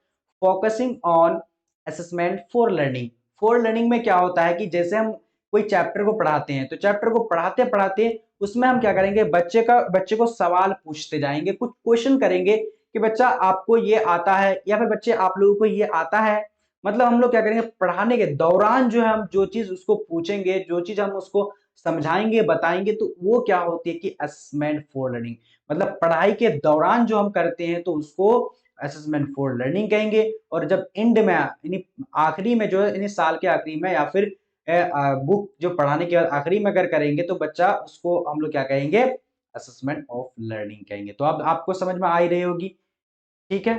focusing on assessment for learning. For learning में क्या होता है कि जैसे हम कोई चैप्टर को पढ़ाते हैं तो चैप्टर को पढ़ाते पढ़ाते उसमें हम क्या करेंगे, बच्चे को सवाल पूछते जाएंगे, कुछ क्वेश्चन करेंगे कि बच्चा आपको ये आता है, या फिर बच्चे आप लोगों को ये आता है। मतलब हम लोग क्या करेंगे, पढ़ाने के दौरान जो है हम जो चीज उसको पूछेंगे, जो चीज हम उसको समझाएंगे बताएंगे, तो वो क्या होती है कि असेसमेंट फॉर लर्निंग। मतलब पढ़ाई के दौरान जो हम करते हैं तो उसको असेसमेंट फॉर लर्निंग कहेंगे। और जब एंड में यानी आखिरी में जो है, यानी साल के आखिरी में या फिर बुक जो पढ़ाने के बाद आखिरी में अगर करेंगे तो बच्चा उसको हम लोग क्या कहेंगे, असेसमेंट ऑफ लर्निंग कहेंगे। तो अब आपको समझ में आ ही रही होगी। ठीक है,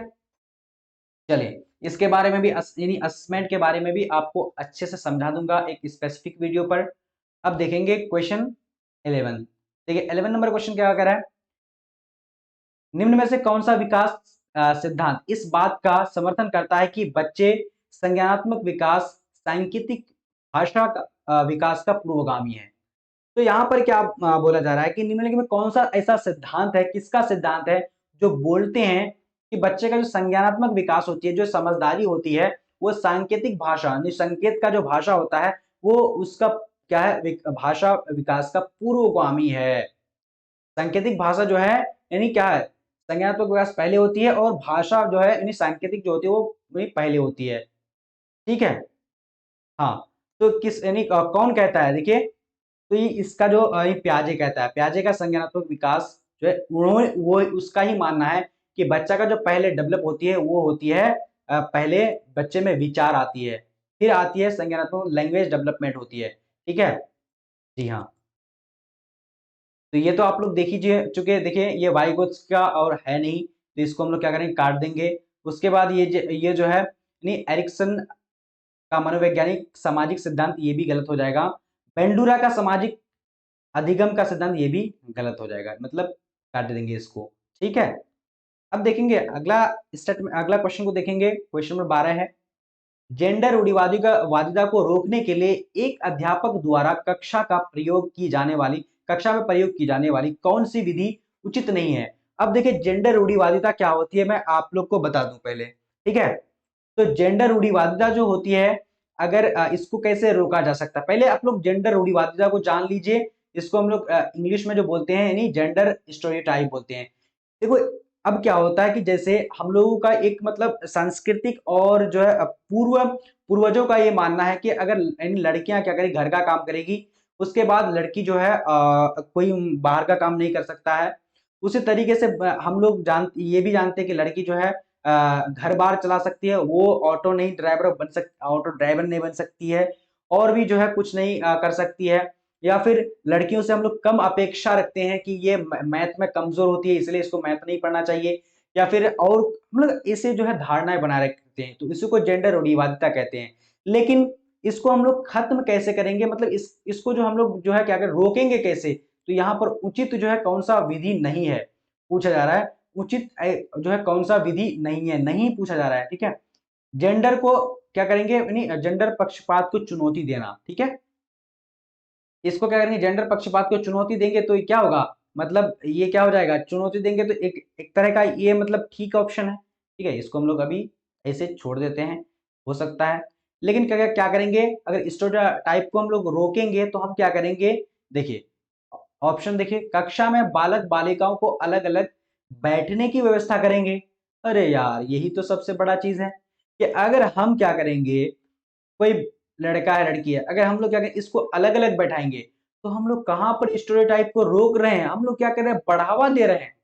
चलिए इसके बारे में भी यानी असेसमेंट के बारे में भी आपको अच्छे से समझा दूंगा एक स्पेसिफिक वीडियो पर। अब देखेंगे क्वेश्चन 11। देखिए 11 नंबर क्वेश्चन क्या कह रहा है, निम्न में से कौन सा विकास सिद्धांत इस बात का समर्थन करता है कि बच्चे संज्ञानात्मक विकास सांकेतिक भाषा का विकास का पूर्वगामी है। तो यहाँ पर क्या बोला जा रहा है कि निम्नलिखित में कौन सा ऐसा सिद्धांत है, किसका सिद्धांत है जो बोलते हैं कि बच्चे का जो संज्ञानात्मक विकास होती है, जो समझदारी होती है, वो सांकेतिक भाषा यानी संकेत का जो भाषा होता है वो उसका क्या है, भाषा विकास का पूर्वगामी है। सांकेतिक भाषा जो है यानी क्या है, संज्ञानात्मक विकास पहले होती है और भाषा जो है यानी सांकेतिक जो होती है वो पहले होती है। ठीक है, हाँ। तो किस यानी कौन कहता है, देखिए तो ये इसका जो ये प्याजे कहता है, प्याजे का संज्ञानात्मक विकास जो है उन्होंने वो उसका ही मानना है कि बच्चा का जो पहले डेवलप होती है वो होती है पहले बच्चे में विचार आती है, फिर आती है संज्ञानात्मक लैंग्वेज डेवलपमेंट होती है। ठीक है, जी हाँ। तो ये तो आप लोग देख ही चुके, देखिए ये वाइगोत्स का और है नहीं, तो इसको हम लोग क्या करेंगे, काट देंगे। उसके बाद ये जो है यानी एरिक्सन का मनोवैज्ञानिक सामाजिक सिद्धांत, ये भी गलत हो जाएगा। बेंडूरा का सामाजिक अधिगम का सिद्धांत, ये भी गलत हो जाएगा, मतलब काट देंगे इसको। ठीक है, अब देखेंगे अगला स्टेट में, अगला क्वेश्चन को देखेंगे। क्वेश्चन नंबर 12 है, जेंडर रूढ़िवादी का वादिता को रोकने के लिए एक अध्यापक द्वारा कक्षा में प्रयोग की जाने वाली कौन सी विधि उचित नहीं है। अब देखिए जेंडर रूढ़िवादिता क्या होती है, मैं आप लोग को बता दूं पहले। ठीक है। तो जेंडर रूढ़िवादिता जो होती है, अगर इसको कैसे रोका जा सकता है, पहले आप लोग जेंडर रूढ़िवादिता को जान लीजिए। इसको हम लोग इंग्लिश में जो बोलते हैं यानी जेंडर स्टेरियोटाइप बोलते हैं। देखो, अब क्या होता है कि जैसे हम लोगों का एक मतलब सांस्कृतिक और जो है पूर्वजों का ये मानना है कि अगर यानी लड़कियां क्या करेगी, घर का काम करेगी, उसके बाद लड़की जो है कोई बाहर का काम नहीं कर सकता है। उसी तरीके से हम लोग ये भी जानते हैं कि लड़की जो है घर बार चला सकती है, वो ऑटो ड्राइवर नहीं बन सकती है, और भी जो है कुछ नहीं कर सकती है। या फिर लड़कियों से हम लोग कम अपेक्षा रखते हैं कि ये मैथ में कमजोर होती है, इसलिए इसको मैथ नहीं पढ़ना चाहिए, या फिर और हम लोग ऐसे जो है धारणाएं बना रखते हैं, तो इसी को जेंडर रूढ़िवादिता कहते हैं। लेकिन इसको हम लोग खत्म कैसे करेंगे, मतलब इसको जो हम लोग जो है क्या करें, रोकेंगे कैसे? तो यहाँ पर उचित जो है कौन सा विधि नहीं है, पूछा जा रहा है। उचित जो है कौन सा विधि नहीं है, नहीं पूछा जा रहा है, ठीक है। जेंडर को क्या करेंगे, यानी जेंडर पक्षपात को चुनौती देना, ठीक है। इसको क्या करेंगे, जेंडर पक्षपात को चुनौती देंगे तो ये क्या होगा, मतलब ये क्या हो जाएगा, चुनौती देंगे तो एक एक तरह का ये मतलब ठीक ऑप्शन है, ठीक है। इसको हम लोग अभी ऐसे छोड़ देते हैं, हो सकता है। लेकिन क्या क्या करेंगे, अगर स्टेरियोटाइप को हम लोग रोकेंगे तो हम क्या करेंगे, देखिए ऑप्शन देखिए, कक्षा में बालक बालिकाओं को अलग अलग बैठने की व्यवस्था करेंगे। अरे यार, यही तो सबसे बड़ा चीज है कि अगर हम क्या करेंगे, कोई लड़का है लड़की है, अगर हम लोग क्या करें, इसको अलग अलग बैठाएंगे, तो हम लोग कहां पर स्टेरियोटाइप को रोक रहे हैं, हम लोग क्या कर रहे हैं, बढ़ावा दे रहे हैं।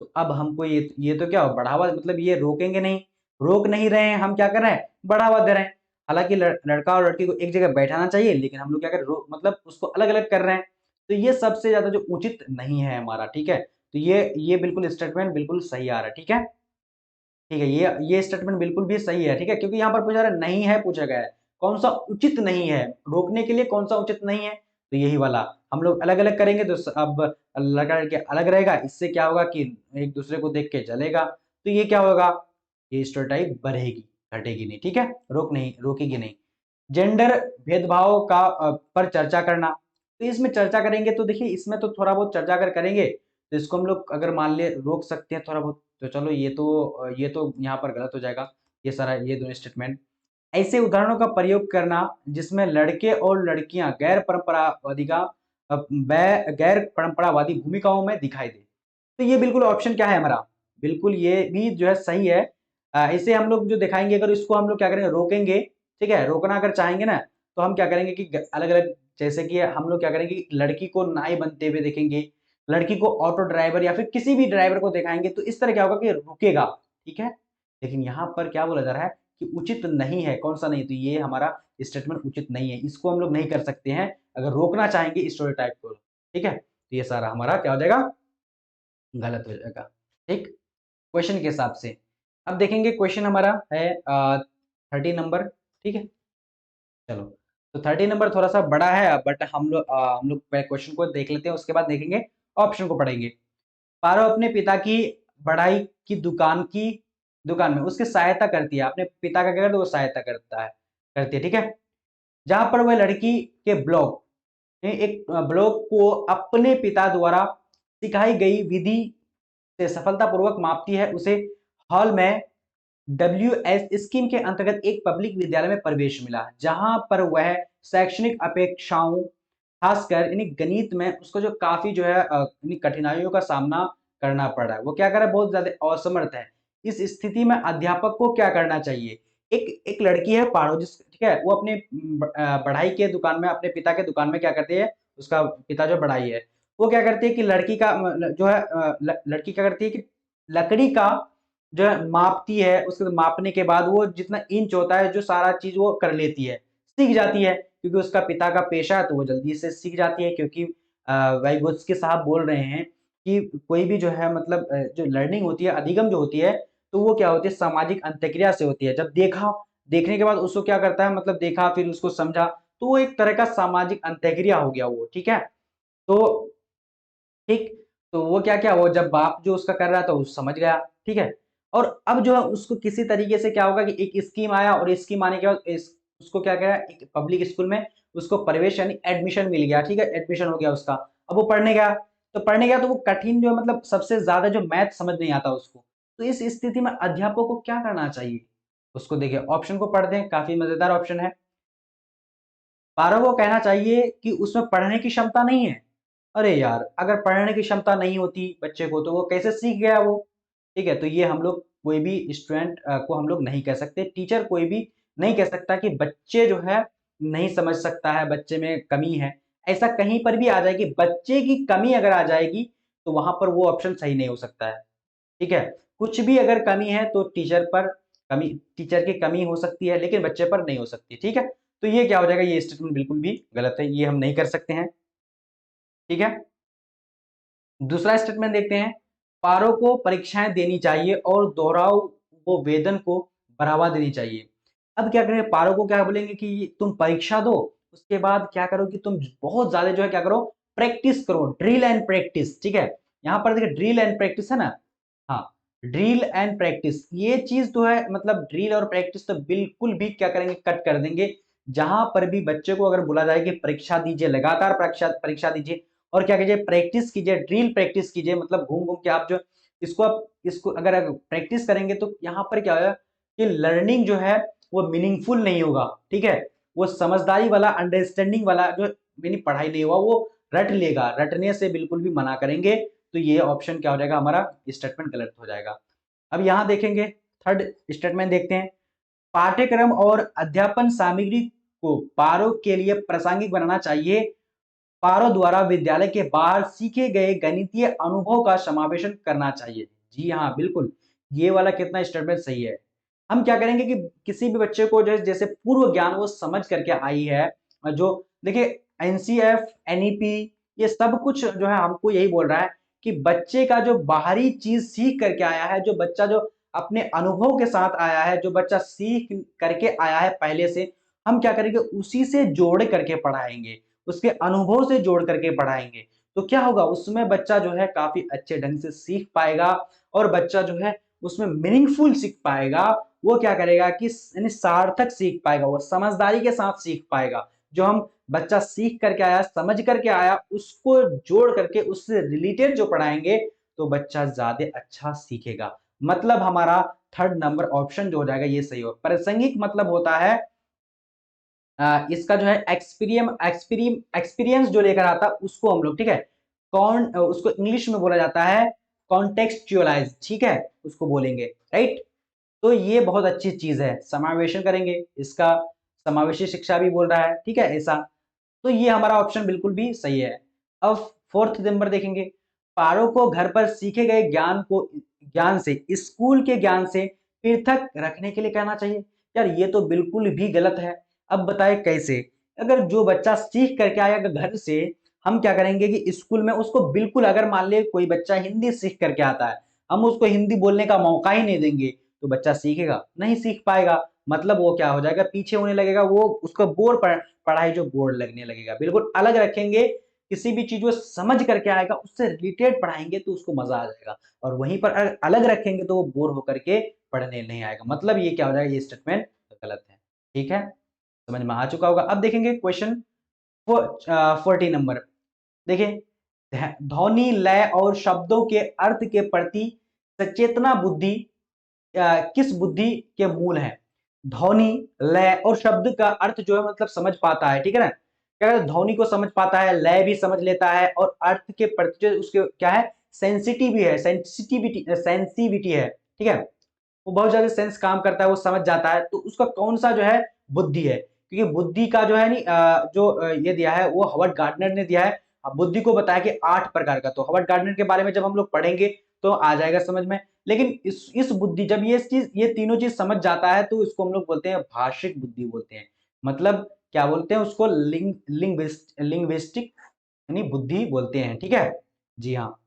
तो अब हमको ये तो क्या हो, बढ़ावा मतलब ये रोकेंगे नहीं, रोक नहीं रहे हैं, हम क्या कर रहे हैं, बढ़ावा दे रहे हैं। हालांकि लड़का और लड़की को एक जगह बैठाना चाहिए, लेकिन हम लोग क्या कर रहे हैं, मतलब उसको अलग अलग कर रहे हैं। तो ये सबसे ज्यादा जो उचित नहीं है हमारा, ठीक है। तो ये बिल्कुल स्टेटमेंट बिल्कुल सही आ रहा है, ठीक है। ठीक है, ये स्टेटमेंट बिल्कुल भी सही है, ठीक है, क्योंकि यहाँ पर पूछा रहा नहीं है, पूछा गया है कौन सा उचित नहीं है, रोकने के लिए कौन सा उचित नहीं है, तो यही वाला। हम लोग अलग अलग करेंगे तो अब लड़का लड़के अलग रहेगा, इससे क्या होगा कि एक दूसरे को देख के जलेगा, तो ये क्या होगा, ये स्टेरियोटाइप बढ़ेगी, घटेगी नहीं, ठीक है, रोकेगी नहीं। जेंडर भेदभाव का पर चर्चा करना, तो इसमें चर्चा करेंगे तो देखिए, इसमें तो थोड़ा बहुत चर्चा अगर करेंगे तो इसको हम लोग अगर मान ले रोक सकते हैं थोड़ा बहुत, तो चलो ये तो यहाँ पर गलत हो जाएगा, ये सारा ये दोनों स्टेटमेंट। ऐसे उदाहरणों का प्रयोग करना जिसमें लड़के और लड़कियां गैर परंपरावादी भूमिकाओं में दिखाई दे, तो ये बिल्कुल ऑप्शन क्या है हमारा, बिल्कुल ये भी जो है सही है। इसे हम लोग जो दिखाएंगे, अगर इसको हम लोग क्या करेंगे, रोकेंगे, ठीक है, रोकना अगर चाहेंगे ना, तो हम क्या करेंगे कि अलग अलग, जैसे कि हम लोग क्या करेंगे कि लड़की को नाई बनते हुए देखेंगे, लड़की को ऑटो ड्राइवर या फिर किसी भी ड्राइवर को दिखाएंगे, तो इस तरह क्या होगा कि रुकेगा, ठीक है। लेकिन यहाँ पर क्या बोला जा रहा है कि उचित नहीं है, कौन सा नहीं, तो ये हमारा स्टेटमेंट उचित नहीं है, इसको हम लोग नहीं कर सकते हैं अगर रोकना चाहेंगे स्टेरियोटाइप को, ठीक है। तो ये सारा हमारा क्या हो जाएगा, गलत हो जाएगा, ठीक। क्वेश्चन के हिसाब से अब देखेंगे, क्वेश्चन हमारा है 30 नंबर, ठीक है। चलो, तो 30 नंबर थोड़ा सा बड़ा है, बट हम लोग पहले क्वेश्चन को देख लेते हैं, उसके बाद देखेंगे ऑप्शन को पढ़ेंगे। पारो अपने पिता की बढ़ाई की दुकान में उसकी सहायता करती है, अपने पिता का क्या करता है, वो सहायता करती है, ठीक है। जहां पर वह लड़की के एक ब्लॉक को अपने पिता द्वारा सिखाई गई विधि से सफलतापूर्वक मापती है, उसे हॉल में WS स्कीम के अंतर्गत एक पब्लिक विद्यालय में प्रवेश मिला, जहां पर वह शैक्षणिक अपेक्षाओं, खासकर यानी गणित में उसको जो काफी जो है कठिनाइयों का सामना करना पड़ रहा है, वो क्या कर रहा है, बहुत ज्यादा असमर्थ है। इस स्थिति में अध्यापक को क्या करना चाहिए, एक एक लड़की है पारो, ठीक है, वो अपने बढ़ाई के दुकान में, अपने पिता के दुकान में क्या करती है, उसका पिता जो बढ़ाई है, वो क्या करती है कि लड़की का जो है लड़की क्या करती है कि लकड़ी का जो है मापती है, उसके मापने के बाद वो जितना इंच होता है, जो सारा चीज वो कर लेती है, सीख जाती है, क्योंकि उसका पिता का पेशा है, तो वो जल्दी से सीख जाती है। क्योंकि वाइगोत्स्की साहब बोल रहे हैं कि कोई भी जो है मतलब जो लर्निंग होती है, अधिगम जो होती है, तो वो क्या होती है, सामाजिक अंतःक्रिया से होती है। जब देखने के बाद उसको क्या करता है, मतलब देखा फिर उसको समझा, तो वो एक तरह का सामाजिक अंतःक्रिया हो गया वो, ठीक है। तो ठीक, तो वो क्या क्या, वो जब बाप जो उसका कर रहा था वो समझ गया, ठीक है। और अब जो है उसको किसी तरीके से क्या होगा कि एक स्कीम आया, और स्कीम आने के बाद उसको क्या करा, एक पब्लिक स्कूल में उसको प्रवेश यानी एडमिशन मिल गया, ठीक है, एडमिशन हो गया उसका। अब वो पढ़ने गया तो वो कठिन जो मतलब सबसे ज्यादा जो मैथ समझ नहीं आता उसको, तो इस स्थिति में अध्यापक को क्या करना चाहिए, उसको देखिए, ऑप्शन को पढ़ दें, काफी मजेदार ऑप्शन है। पारो को कहना चाहिए कि उसमें पढ़ने की क्षमता नहीं है। अरे यार, अगर पढ़ने की क्षमता नहीं होती बच्चे को तो वो कैसे सीख गया वो? ठीक है, तो ये हम लोग कोई भी स्टूडेंट को हम लोग नहीं कह सकते, टीचर कोई भी नहीं कह सकता कि बच्चे जो है नहीं समझ सकता है, बच्चे में कमी है। ऐसा कहीं पर भी आ जाएगी, बच्चे की कमी अगर आ जाएगी तो वहां पर वो ऑप्शन सही नहीं हो सकता है। ठीक है, कुछ भी अगर कमी है तो टीचर की कमी हो सकती है, लेकिन बच्चे पर नहीं हो सकती। ठीक है, तो ये क्या हो जाएगा, ये स्टेटमेंट बिल्कुल भी गलत है, ये हम नहीं कर सकते हैं। ठीक है, दूसरा स्टेटमेंट देखते हैं। पारो को परीक्षाएं देनी चाहिए और दोहराव वो वेतन को बढ़ावा देनी चाहिए। अब क्या करेंगे, पारो को क्या बोलेंगे कि तुम परीक्षा दो, उसके बाद क्या करो कि तुम बहुत ज्यादा जो है क्या करो, प्रैक्टिस करो, ड्रिल एंड प्रैक्टिस। ठीक है, यहाँ पर देखिए ड्रिल एंड प्रैक्टिस है ना। हाँ, ड्रिल एंड प्रैक्टिस ये चीज तो है, मतलब ड्रिल और प्रैक्टिस तो बिल्कुल भी क्या करेंगे, कट कर देंगे। जहां पर भी बच्चे को अगर बोला जाए कि परीक्षा दीजिए, लगातार परीक्षा परीक्षा दीजिए और क्या कीजिए, प्रैक्टिस कीजिए, ड्रिल प्रैक्टिस कीजिए, मतलब घूम घूम के आप जो इसको अगर प्रैक्टिस करेंगे तो यहाँ पर क्या होगा कि लर्निंग जो है वो मीनिंगफुल नहीं होगा। ठीक है, वो समझदारी वाला, अंडरस्टैंडिंग वाला जो मेरी पढ़ाई नहीं हुआ वो रट लेगा, रटने से बिल्कुल भी मना करेंगे। तो ये ऑप्शन क्या हो जाएगा, हमारा स्टेटमेंट गलत हो जाएगा। अब यहाँ देखेंगे, थर्ड स्टेटमेंट देखते हैं। पाठ्यक्रम और अध्यापन सामग्री को पारो के लिए प्रासंगिक बनाना चाहिए। पारो द्वारा विद्यालय के बाहर सीखे गए गणितीय अनुभव का समावेशन करना चाहिए। जी हाँ, बिल्कुल, ये वाला कितना स्टेटमेंट सही है। हम क्या करेंगे कि किसी भी बच्चे को जो जैसे पूर्व ज्ञान वो समझ करके आई है, जो देखिए एनसीएफ, एनईपी, ये सब कुछ जो है हमको यही बोल रहा है कि बच्चे का जो बाहरी चीज सीख करके आया है, जो बच्चा जो अपने अनुभव के साथ आया है, जो बच्चा सीख करके आया है पहले से, हम क्या करेंगे उसी से जोड़ करके पढ़ाएंगे, उसके अनुभव से जोड़ करके पढ़ाएंगे। तो क्या होगा, उसमें बच्चा जो है काफी अच्छे ढंग से सीख पाएगा और बच्चा जो है उसमें मीनिंगफुल सीख पाएगा। वो क्या करेगा कि यानी सार्थक सीख पाएगा, वो समझदारी के साथ सीख पाएगा। जो हम बच्चा सीख करके आया, समझ करके आया, उसको जोड़ करके उससे रिलेटेड जो पढ़ाएंगे तो बच्चा ज्यादा अच्छा सीखेगा। मतलब हमारा थर्ड नंबर ऑप्शन जो हो जाएगा ये सही हो। प्रासंगिक मतलब होता है इसका जो है एक्सपीरियंस जो लेकर आता उसको हम लोग, ठीक है, कौन उसको इंग्लिश में बोला जाता है कॉन्टेक्सचुअलाइज। ठीक है, उसको बोलेंगे, राइट। तो ये बहुत अच्छी चीज है, समावेशन करेंगे इसका, समावेशी शिक्षा भी बोल रहा है। ठीक है, ऐसा, तो ये हमारा ऑप्शन बिल्कुल भी सही है। अब फोर्थ नंबर देखेंगे। पारो को घर पर सीखे गए ज्ञान से स्कूल के ज्ञान से पृथक रखने के लिए कहना चाहिए। यार ये तो बिल्कुल भी गलत है। अब बताए कैसे, अगर जो बच्चा सीख करके आएगा घर से, हम क्या करेंगे कि स्कूल में उसको बिल्कुल, अगर मान ले कोई बच्चा हिंदी सीख करके आता है, हम उसको हिंदी बोलने का मौका ही नहीं देंगे तो बच्चा सीखेगा नहीं, सीख पाएगा। मतलब वो क्या हो जाएगा, पीछे होने लगेगा, वो उसको पढ़ाई जो बोर्ड लगने लगेगा। बिल्कुल अलग रखेंगे, किसी भी चीज को समझ करके आएगा उससे रिलेटेड पढ़ाएंगे तो उसको मजा आ जाएगा। और वहीं पर अगर अलग रखेंगे तो वो बोर होकर के पढ़ने नहीं आएगा। मतलब ये क्या हो जाएगा, ये स्टेटमेंट गलत है। ठीक है, समझ में आ चुका होगा। अब देखेंगे क्वेश्चन 40 नंबर। देखिए, ध्वनि, लय और शब्दों के अर्थ के प्रति सचेतना बुद्धि किस बुद्धि के मूल है? ध्वनि, लय और शब्द का अर्थ जो है मतलब समझ पाता है। ठीक है ना, क्या ध्वनि को समझ पाता है, लय भी समझ लेता है और अर्थ के प्रति जो उसके क्या है, सेंसिटिविटी है। ठीक है, वो बहुत ज्यादा सेंस काम करता है, वो समझ जाता है, तो उसका कौन सा जो है बुद्धि है। क्योंकि बुद्धि का जो है नहीं ये दिया है वो हवर्ड गार्डनर ने दिया है। अब बुद्धि को बताया कि 8 प्रकार का, तो हवर्ड गार्डनर के बारे में जब हम लोग पढ़ेंगे तो आ जाएगा समझ में। लेकिन इस बुद्धि, जब ये तीनों चीज समझ जाता है तो इसको हम लोग बोलते हैं भाषिक बुद्धि बोलते हैं। मतलब क्या बोलते हैं उसको, लिंग्विस्टिक यानी बुद्धि बोलते हैं। ठीक है, जी हाँ,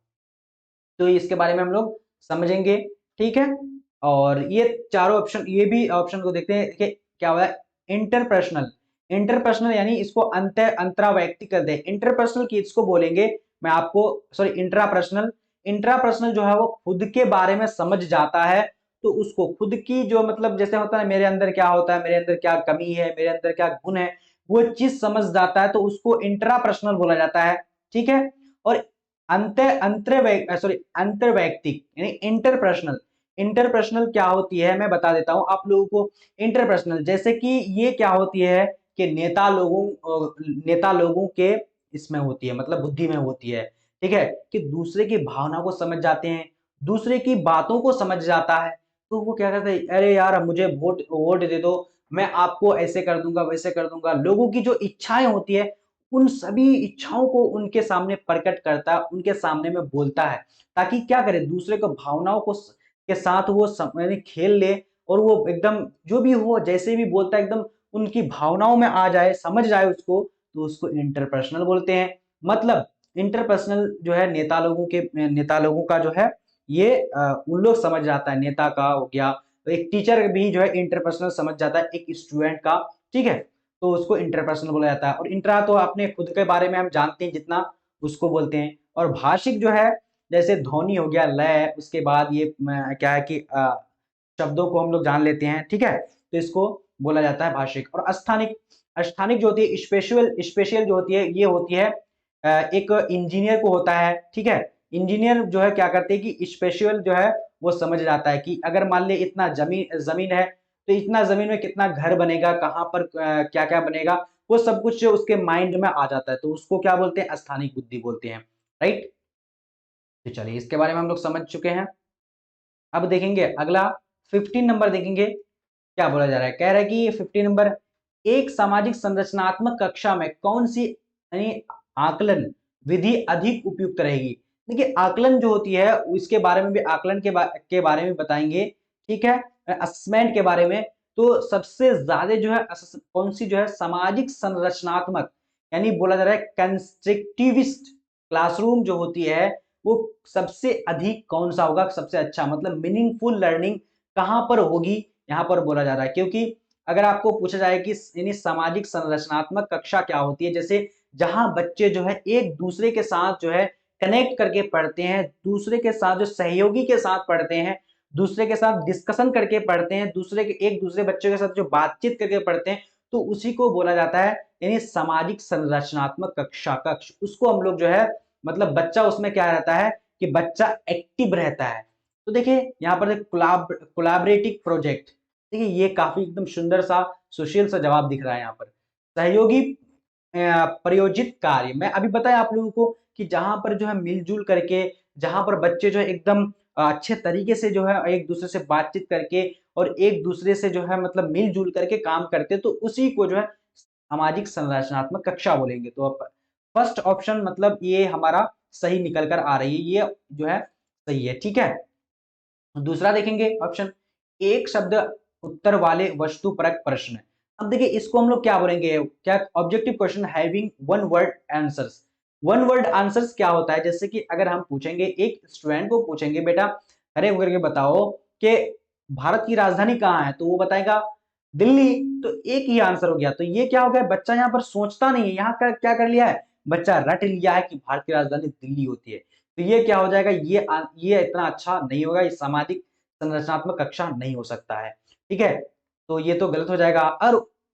तो इसके बारे में हम लोग समझेंगे। ठीक है, और ये चारों ऑप्शन, ये भी ऑप्शन को देखते हैं कि क्या हुआ है, इंटरपर्सनल। इंटरपर्सनल यानी इसको अंतरावैयक्तिक कर दे, इंटरपर्सनल की इसको बोलेंगे, मैं आपको सॉरी इंट्रापर्सनल। इंट्रापर्सनल जो है वो खुद के बारे में समझ जाता है, तो उसको खुद की जो मतलब जैसे होता है मेरे अंदर क्या होता है, मेरे अंदर क्या कमी है, मेरे अंदर क्या गुण है, वो चीज समझ जाता है, तो उसको इंट्रापर्सनल बोला जाता है। ठीक है, और अंतरवैयक्तिक यानी इंटरपर्सनल, इंटरपर्सनल क्या होती है मैं बता देता हूं आप लोगों को। इंटरपर्सनल जैसे कि ये क्या होती है कि नेता लोगों के इसमें होती है, मतलब बुद्धि में होती है, ठीक है, कि दूसरे की भावना को समझ जाते हैं, दूसरे की बातों को समझ जाता है। तो वो क्या कहते हैं, अरे यार मुझे वोट वोट दे दो, मैं आपको ऐसे कर दूंगा वैसे कर दूंगा। लोगों की जो इच्छाएं होती है उन सभी इच्छाओं को उनके सामने प्रकट करता है, उनके सामने में बोलता है, ताकि क्या करे, दूसरे को भावनाओं को के साथ वो यानी खेल ले, और वो एकदम जो भी हो जैसे भी बोलता है एकदम उनकी भावनाओं में आ जाए, समझ जाए उसको, तो उसको इंटरपर्सनल बोलते हैं। मतलब इंटरपर्सनल जो है नेता लोगों का जो है ये उन लोग समझ जाता है, नेता का हो गया, तो एक टीचर भी जो है इंटरपर्सनल समझ जाता है एक स्टूडेंट का, ठीक है, तो उसको इंटरपर्सनल बोला जाता है। और इंट्रा तो अपने खुद के बारे में हम जानते हैं जितना, उसको बोलते हैं। और भाषिक जो है जैसे ध्वनि हो गया, लय, उसके बाद ये क्या है कि शब्दों को हम लोग जान लेते हैं, ठीक है, तो इसको बोला जाता है भाषिक। और स्थानिक, स्थानिक जो होती है, स्पेशल स्पेशल जो होती है, ये होती है एक इंजीनियर को होता है, ठीक है। इंजीनियर जो है क्या करते हैं कि स्पेशल जो है वो समझ जाता है कि अगर मान ले इतना जमीन जमीन है, तो इतना जमीन में कितना घर बनेगा, कहाँ पर क्या क्या बनेगा, वो सब कुछ उसके माइंड में आ जाता है, तो उसको क्या बोलते हैं, स्थानिक बुद्धि बोलते हैं, राइट। तो चलिए इसके बारे में हम लोग समझ चुके हैं। अब देखेंगे अगला 15 नंबर देखेंगे, क्या बोला जा रहा है, कह रहा है कि 15 नंबर, एक सामाजिक संरचनात्मक कक्षा में कौन सी यानी आकलन विधि अधिक उपयुक्त रहेगी। देखिए आकलन जो होती है इसके बारे में भी, आकलन के बारे में बताएंगे, ठीक है, असेसमेंट के बारे में। तो सबसे ज्यादा जो है कौन सी जो है सामाजिक संरचनात्मक, यानी बोला जा रहा है कंस्ट्रक्टिविस्ट क्लासरूम जो होती है, वो सबसे अधिक कौन सा होगा, सबसे अच्छा, मतलब मीनिंगफुल लर्निंग कहां पर होगी, यहां पर बोला जा रहा है। क्योंकि अगर आपको पूछा जाए कि यानी सामाजिक संरचनात्मक कक्षा क्या होती है, जैसे जहां बच्चे जो है एक दूसरे के साथ जो है कनेक्ट करके पढ़ते हैं, दूसरे के साथ जो सहयोगी के साथ पढ़ते हैं, दूसरे के साथ डिस्कशन करके पढ़ते हैं, दूसरे के एक दूसरे बच्चों के साथ जो बातचीत करके पढ़ते हैं, तो उसी को बोला जाता है यानी सामाजिक संरचनात्मक कक्षा, कक्ष। उसको हम लोग जो है, मतलब बच्चा उसमें क्या रहता है कि बच्चा एक्टिव रहता है। तो देखिए यहाँ पर कोलैबोरेटिव प्रोजेक्ट, देखिए ये काफी एकदम सुंदर सा सोशल सा जवाब दिख रहा है यहाँ पर। सहयोगी प्रयोजित कार्य, मैं अभी बताया आप लोगों को कि जहां पर जो है मिलजुल करके, जहां पर बच्चे जो है एकदम अच्छे तरीके से जो है एक दूसरे से बातचीत करके और एक दूसरे से जो है मतलब मिलजुल करके काम करते, तो उसी को जो है सामाजिक संरचनात्मक कक्षा बोलेंगे। तो फर्स्ट ऑप्शन मतलब ये हमारा सही निकल कर आ रही है, ये जो है सही है, ठीक है। दूसरा देखेंगे ऑप्शन, एक शब्द उत्तर वाले वस्तुपरक प्रश्न। अब देखिए इसको हम लोग क्या बोलेंगे, क्या objective question having one word answers. One word answers क्या होता है, जैसे कि अगर हम पूछेंगे, एक स्टूडेंट को पूछेंगे बेटा अरे करके बताओ कि भारत की राजधानी कहाँ है, तो वो बताएगा दिल्ली, तो एक ही आंसर हो गया। तो ये क्या हो गया, बच्चा यहाँ पर सोचता नहीं है, यहाँ क्या कर लिया है, बच्चा रट लिया है कि भारत की राजधानी दिल्ली होती है। तो ये क्या हो जाएगा, ये इतना अच्छा नहीं होगा, ये सामाजिक संरचनात्मक कक्षा नहीं हो सकता है, ठीक है। तो ये तो गलत हो जाएगा।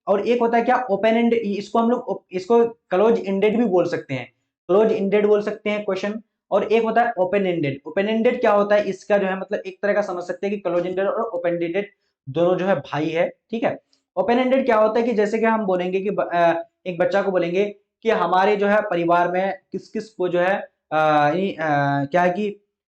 और एक होता है क्या, ओपन एंड, इसको हम लोग इसको क्लोज एंडेड भी बोल सकते हैं, क्लोज एंडेड बोल सकते हैं क्वेश्चन। और एक होता है ओपन एंडेड। ओपन एंडेड क्या होता है, इसका जो है मतलब एक तरह का समझ सकते हैं कि क्लोज एंडेड और ओपन एंडेड दोनों जो है भाई है, ठीक है। ओपन एंडेड क्या होता है कि जैसे कि हम बोलेंगे कि एक बच्चा को बोलेंगे कि हमारे जो है परिवार में किस किस को जो है क्या है कि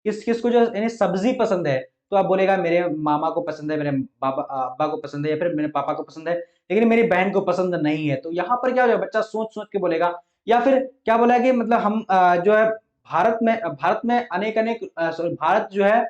किस किस को जो यानी सब्जी पसंद है, तो आप बोलेगा मेरे मामा को पसंद है, मेरे बाबा अब्बा को पसंद है, या फिर मेरे पापा को पसंद है, लेकिन मेरी बहन को पसंद नहीं है। तो यहाँ पर क्या हो जाएगा, बच्चा सोच सोच के बोलेगा। या फिर क्या बोला कि मतलब हम जो है भारत में अनेक अनेक सॉरी भारत जो है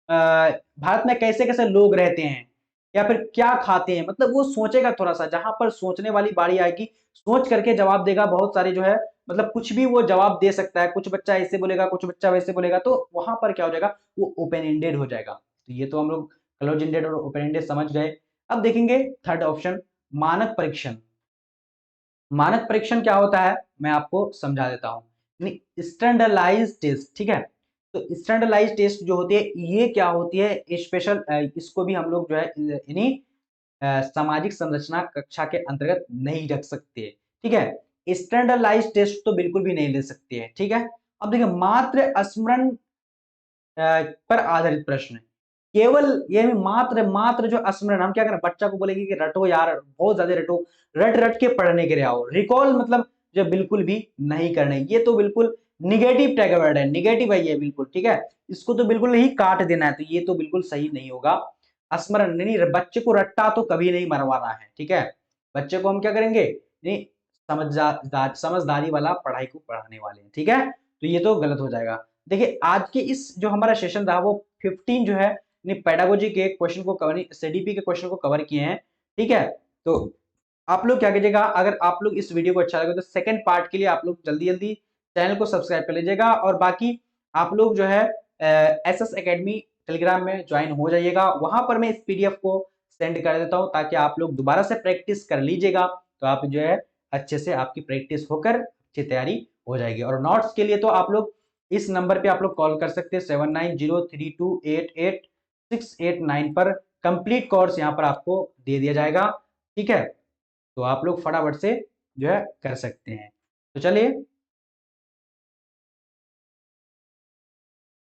भारत में कैसे कैसे लोग रहते हैं, या फिर क्या खाते हैं, मतलब वो सोचेगा थोड़ा सा, जहां पर सोचने वाली बारी आएगी सोच करके जवाब देगा। बहुत सारी जो है मतलब कुछ भी वो जवाब दे सकता है, कुछ बच्चा ऐसे बोलेगा कुछ बच्चा वैसे बोलेगा, तो वहां पर क्या हो जाएगा, वो ओपन एंडेड हो जाएगा। तो ये तो हम लोग क्लोज एंडेड और ओपन एंडेड समझ गए। अब देखेंगे थर्ड ऑप्शन, मानक परीक्षण। मानक परीक्षण क्या होता है मैं आपको समझा देता हूँ, स्टैंडर्डाइज टेस्ट, ठीक है। तो स्टैंडर्डाइज टेस्ट जो होती है ये क्या होती है, स्पेशल, इसको भी हम लोग जो है यानी सामाजिक संरचना कक्षा के अंतर्गत नहीं रख सकते, ठीक है। स्टैंडर्डाइज टेस्ट तो बिल्कुल भी नहीं ले सकते हैं, ठीक है। अब देखिए मात्र स्मरण पर आधारित प्रश्न, केवल ये मात्र मात्र जो स्मरण, हम क्या करें, बच्चा को बोलेंगे कि रटो यार, बहुत ज्यादा रटो, रट रट के पढ़ने के लिए आओ। रिकॉल मतलब जो बिल्कुल भी नहीं करने, ये तो बिल्कुल निगेटिव टैग वर्ड है, निगेटिव है ये बिल्कुल, ठीक है। इसको तो बिल्कुल ही काट देना है, तो ये तो बिल्कुल सही नहीं होगा। स्मरण नहीं, बच्चे को रट्टा तो कभी नहीं मरवाना है, ठीक है। बच्चे को हम क्या करेंगे, नहीं, समझदारी वाला पढ़ाई को पढ़ाने वाले हैं, ठीक है। तो ये तो गलत हो जाएगा। देखिए आज के इस जो हमारा सेशन रहा वो 15 जो है पेडागोजी के क्वेश्चन को कवर, सीडीपी के क्वेश्चन को कवर किए हैं, ठीक है। तो आप लोग क्या कीजिएगा, अगर आप लोग इस वीडियो को अच्छा लगे तो सेकंड पार्ट के लिए आप लोग जल्दी जल्दी चैनल को सब्सक्राइब कर लीजिएगा, और बाकी आप लोग जो है एसएस एकेडमी टेलीग्राम में ज्वाइन हो जाइएगा। वहां पर मैं इस पीडीएफ को सेंड कर देता हूं ताकि आप लोग दोबारा से प्रैक्टिस कर लीजिएगा, तो आप जो है अच्छे से आपकी प्रैक्टिस होकर अच्छी तैयारी हो जाएगी। और नोट्स के लिए तो आप लोग इस नंबर पे आप लोग कॉल कर सकते हैं 7903288689 पर। कंप्लीट कोर्स यहाँ पर आपको दे दिया जाएगा, ठीक है। तो आप लोग फटाफट से जो है कर सकते हैं। तो चलिए